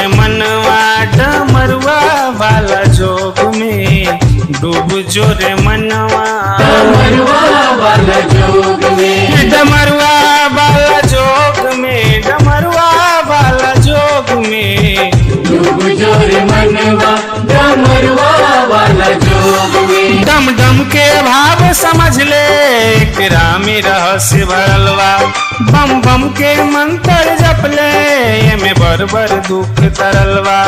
मनवा डमरुआ वाला जोग में, डूब जो रे मनवा डमरुआ वाला जोग में, डमरुआ वाला जोग में, डमरुआ वाला जोग में, डूब जो रे मनवा डमरुआ वाला जोग में। डम डम के भाव समझ ले एकरा में रहस्य भरलवा, बम बम के मंत्र जप ले एमे बर बर दुख तरलवा।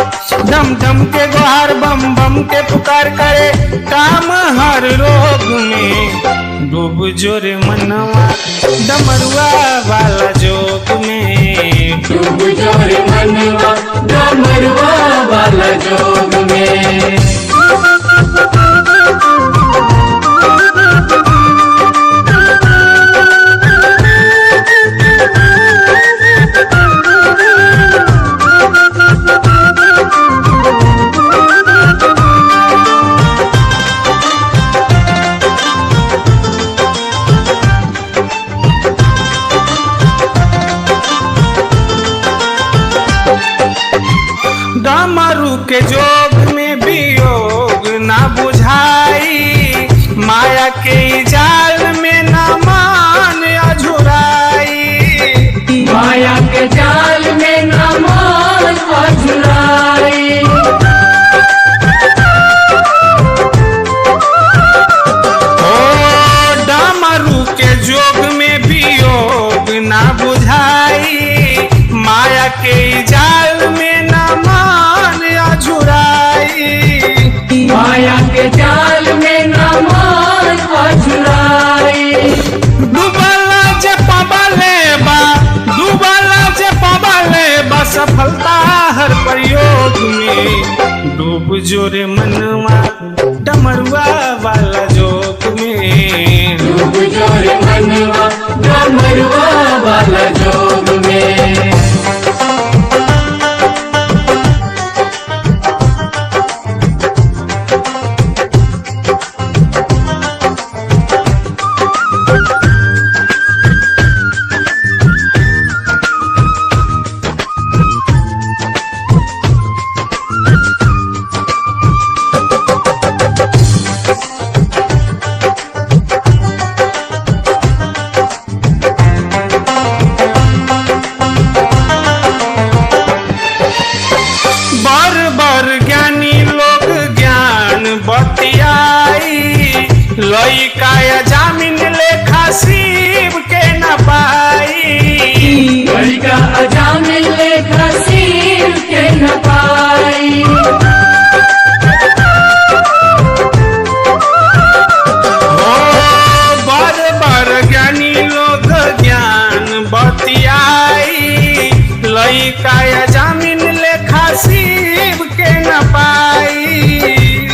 डम डम के गुहार बम बम के पुकार करे काम हर रोग में, डूब जो रे मनवा डमरुआ वाला जोग में, डूब जो रे मनवा डमरुआ वाला जोग में। डमरू के जोग में वियोग ना बुझाई, माया के जाल में न मान अझुराई, माया के जाल में न मान अझुराई। ओ डमरू के जोग में वियोग ना बुझाई, माया के जाल में माया के जाल में न मान अझुराई। डूबला जे पबले बा, डूबला जे पबले बा सफलता हर प्रयोग में, डूब जो रे मनवा डमरुआ वाला जोग में, डूब जो रे मनवा डमरुआ वाला जोग में। लइका जामिन लेखा शिव के न पाई, लइका जामिन लेखा शिव के न पाई। ओ बर बर ज्ञानी लोग ज्ञान बतियाई, लइका जामिन लेखा शिव के न पाई,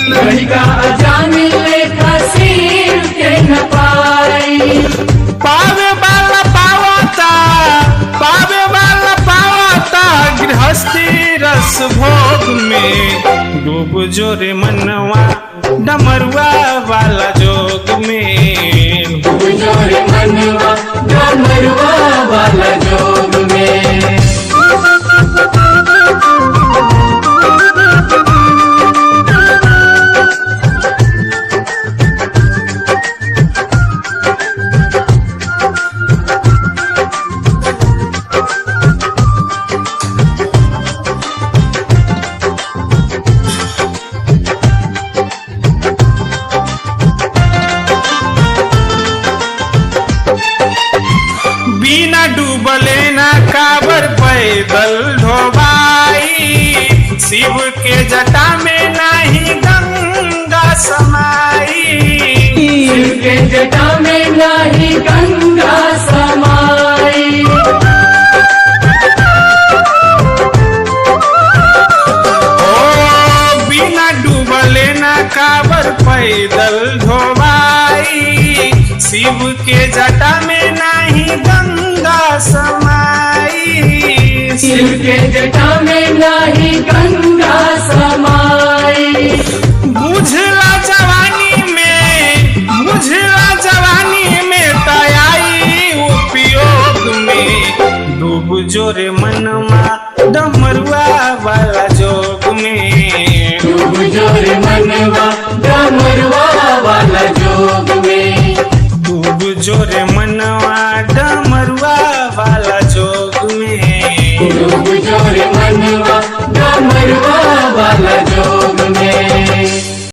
लइका जामिन लेखा शिव के न पाई। पावे वाला पावता, पावे वाला पावता गृहस्थी रस भोग में, डूब जो रे मनवा डमरुआ वाला जोग में, डूब जो रे मनवा डमरुआ वाला जोग में। बिना डूबले ना काबर पैदल ढोबाई, शिव के जटा में नाही गंगा समाई, शिव के जटा में नाही गंगा समाई। ओ बिना डूबले ना काबर पैदल ढोबाई, शिव के जटा में नाही गंगा समाई, शिव के जटा में नाही गंगा समाई। बुझला जवानी में, बुझला जवानी में तयाई उपयोग में, डूब जो रे मनवा डमरुआ